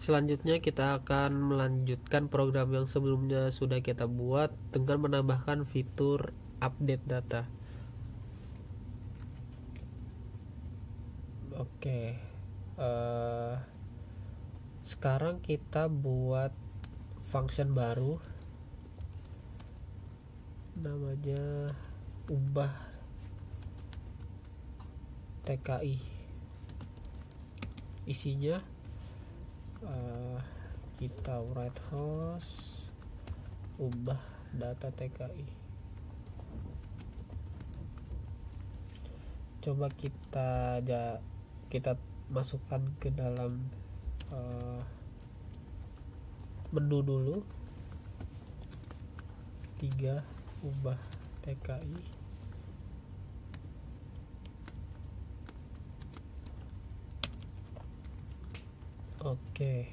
Selanjutnya kita akan melanjutkan program yang sebelumnya sudah kita buat dengan menambahkan fitur update data. Oke, sekarang kita buat function baru, namanya ubah TKI. Isinya kita write host ubah data TKI. Coba kita masukkan ke dalam menu dulu. 3 ubah TKI. Oke,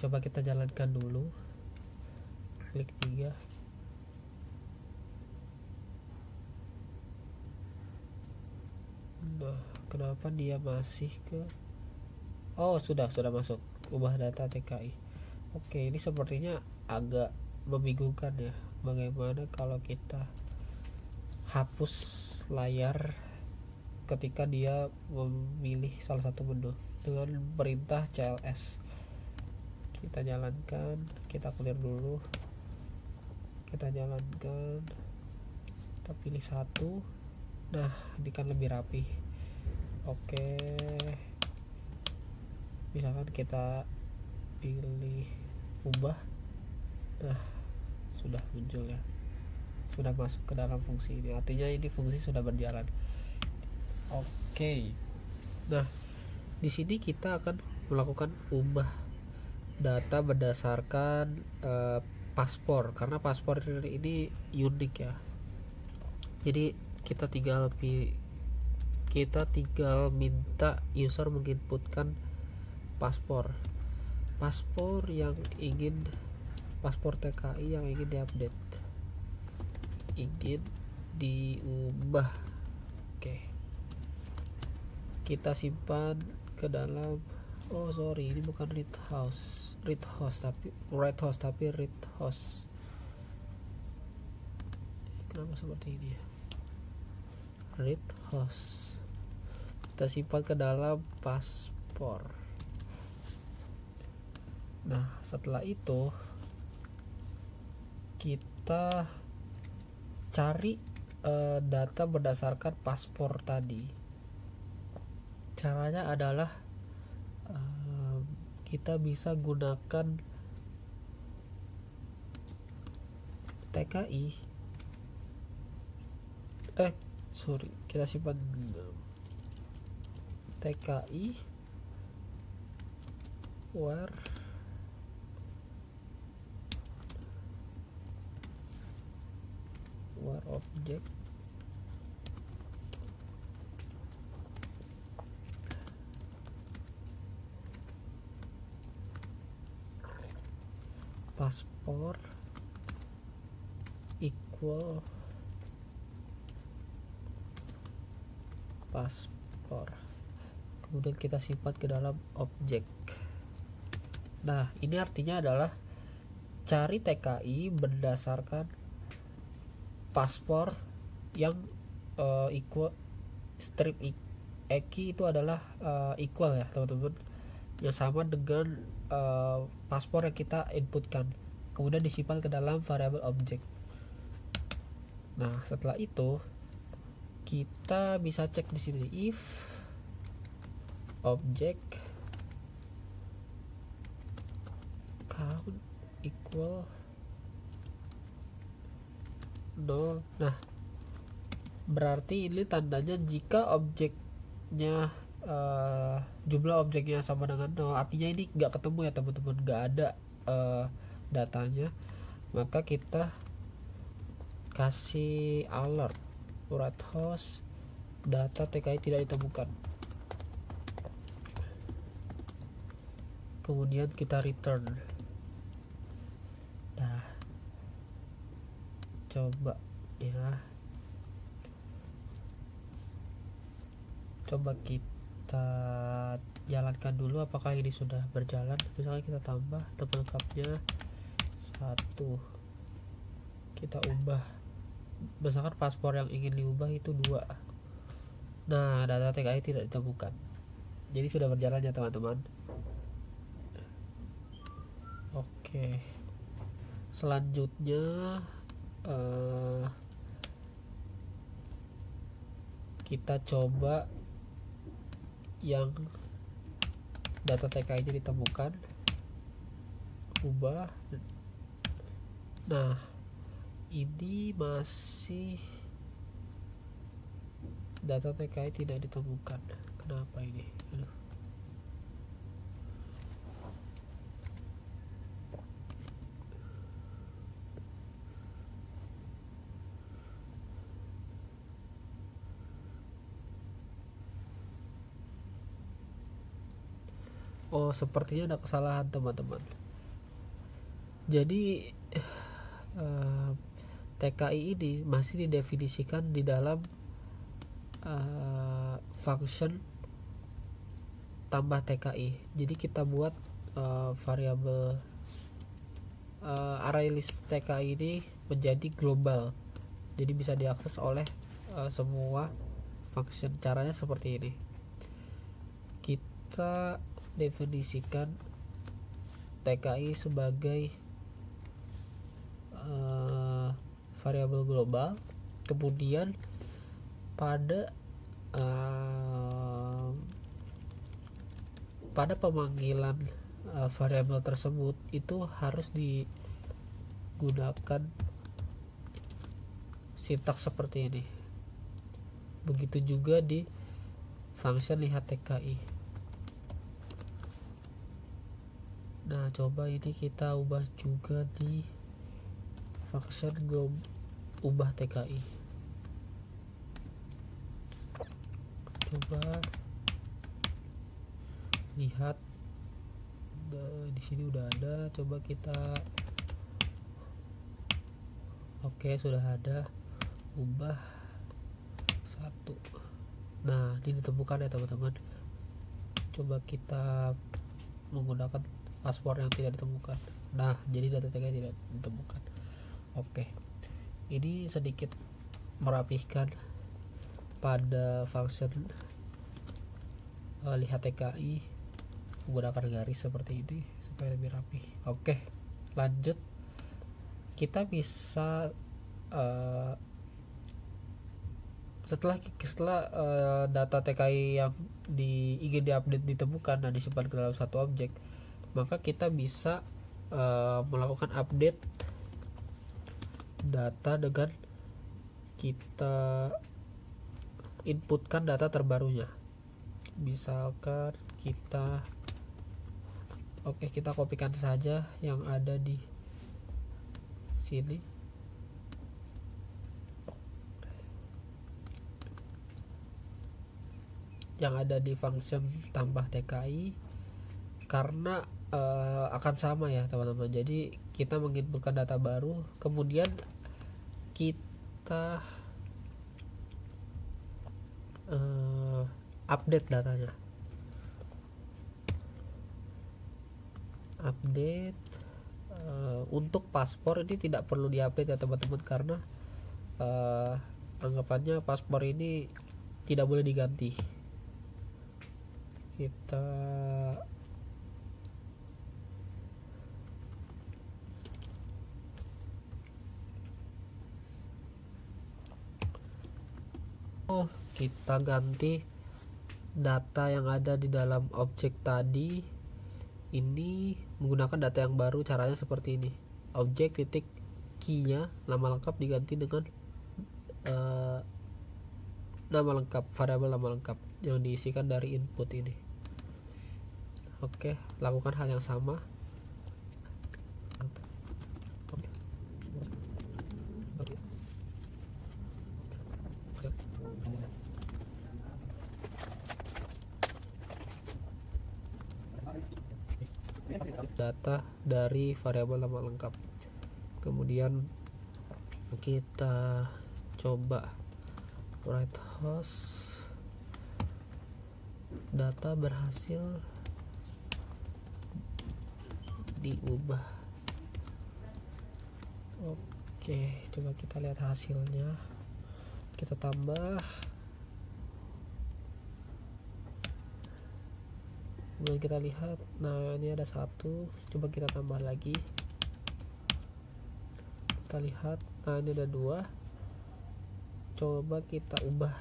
coba kita jalankan dulu. Klik 3. Nah, kenapa dia masih ke sudah masuk ubah data TKI. Oke, ini sepertinya agak membingungkan ya. Bagaimana kalau kita hapus layar ketika dia memilih salah satu menu dengan perintah cls. Kita jalankan, kita clear dulu, kita jalankan, kita pilih satu. Nah, ini kan lebih rapi. Oke, misalkan kita pilih ubah. Nah, sudah muncul ya, sudah masuk ke dalam fungsi ini, artinya ini fungsi sudah berjalan. Oke, nah di sini kita akan melakukan ubah data berdasarkan paspor, karena paspor ini unik ya. Jadi kita tinggal minta user menginputkan paspor TKI yang ingin diupdate, ingin diubah. Oke, kita simpan ke dalam ini bukan read host tapi write host. Kenapa seperti ini ya? Read host kita simpan ke dalam paspor. Nah, setelah itu kita cari data berdasarkan paspor tadi. Caranya adalah kita bisa gunakan TKI. Kita simpan TKI where object paspor equal paspor, kemudian kita simpan ke dalam objek. Nah, ini artinya adalah cari TKI berdasarkan paspor yang equal strip EKI itu adalah equal ya teman-teman, yang sama dengan paspor yang kita inputkan, kemudian disimpan ke dalam variabel objek. Nah, setelah itu kita bisa cek di sini if object count equal 0. Nah, berarti ini tandanya jika objeknya jumlah objeknya sama dengan 0, artinya ini nggak ketemu ya teman-teman, nggak ada datanya. Maka kita kasih alert write host data TKI tidak ditemukan, kemudian kita return. Nah, coba kita kita jalankan dulu apakah ini sudah berjalan. Misalnya kita tambah nama lengkapnya 1, kita ubah, misalkan paspor yang ingin diubah itu 2. Nah, data TKI tidak ditemukan. Jadi sudah berjalan ya teman-teman. Oke, selanjutnya kita coba yang data TKI-nya ditemukan, ubah. Nah, ini masih data TKI tidak ditemukan. Kenapa ini? Aduh. Oh, sepertinya ada kesalahan teman-teman. Jadi TKI ini masih didefinisikan di dalam function tambah TKI. Jadi kita buat variabel array list TKI ini menjadi global. Jadi bisa diakses oleh semua function. Caranya seperti ini. Kita definisikan TKI sebagai variabel global, kemudian pada pemanggilan variabel tersebut itu harus digunakan sintaks seperti ini. Begitu juga di function lihat TKI. Nah, coba ini kita ubah juga di function ubah TKI. Coba lihat, di sini udah ada. Coba kita, oke, sudah ada. Ubah 1. Nah, ini ditemukan ya teman-teman. Coba kita menggunakan paspor yang tidak ditemukan. Nah, jadi data TKI tidak ditemukan. Oke, ini sedikit merapihkan pada function lihat TKI menggunakan garis seperti ini supaya lebih rapi. Oke, lanjut. Kita bisa setelah data TKI yang ingin diupdate ditemukan dan disimpan ke dalam satu objek, maka kita bisa melakukan update data dengan kita inputkan data terbarunya. Misalkan kita kita kopikan saja yang ada di sini. Yang ada di function tambah TKI, karena akan sama ya teman-teman. Jadi kita menginputkan data baru, kemudian kita update datanya. Update untuk paspor ini tidak perlu diupdate ya teman-teman, karena anggapannya paspor ini tidak boleh diganti. Kita ganti data yang ada di dalam objek tadi ini menggunakan data yang baru. Caranya seperti ini. Objek titik key-nya nama lengkap diganti dengan nama lengkap, variabel nama lengkap yang diisikan dari input ini. Oke, lakukan hal yang sama. Data dari variabel nama lengkap. Kemudian kita coba write host data berhasil diubah. Oke, coba kita lihat hasilnya. Kita tambah, kemudian kita lihat, nah ini ada 1, coba kita tambah lagi, kita lihat, nah ini ada 2, coba kita ubah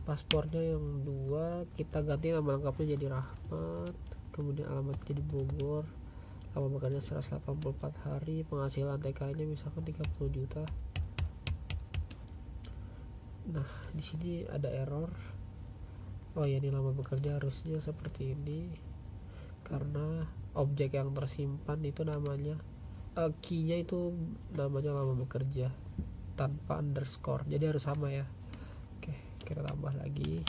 paspornya yang 2, kita ganti nama lengkapnya jadi Rahmat, kemudian alamat jadi Bogor, lama bekerja 184 hari, penghasilan TK nya misalkan 30 juta. Nah di sini ada error. Oh ya, ini lama bekerja harusnya seperti ini, karena objek yang tersimpan itu namanya key-nya itu namanya lama bekerja tanpa underscore, jadi harus sama ya. Oke, kita tambah lagi,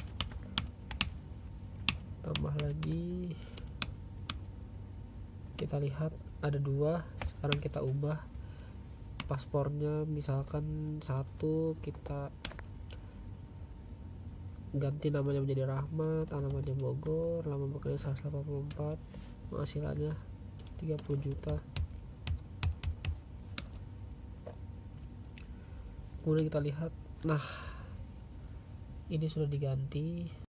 kita lihat ada 2. Sekarang kita ubah paspornya, misalkan 1, kita ganti namanya menjadi Rahmat, alamatnya Bogor, lama bekerja 184, penghasilannya 30 juta. Kemudian kita lihat, nah ini sudah diganti.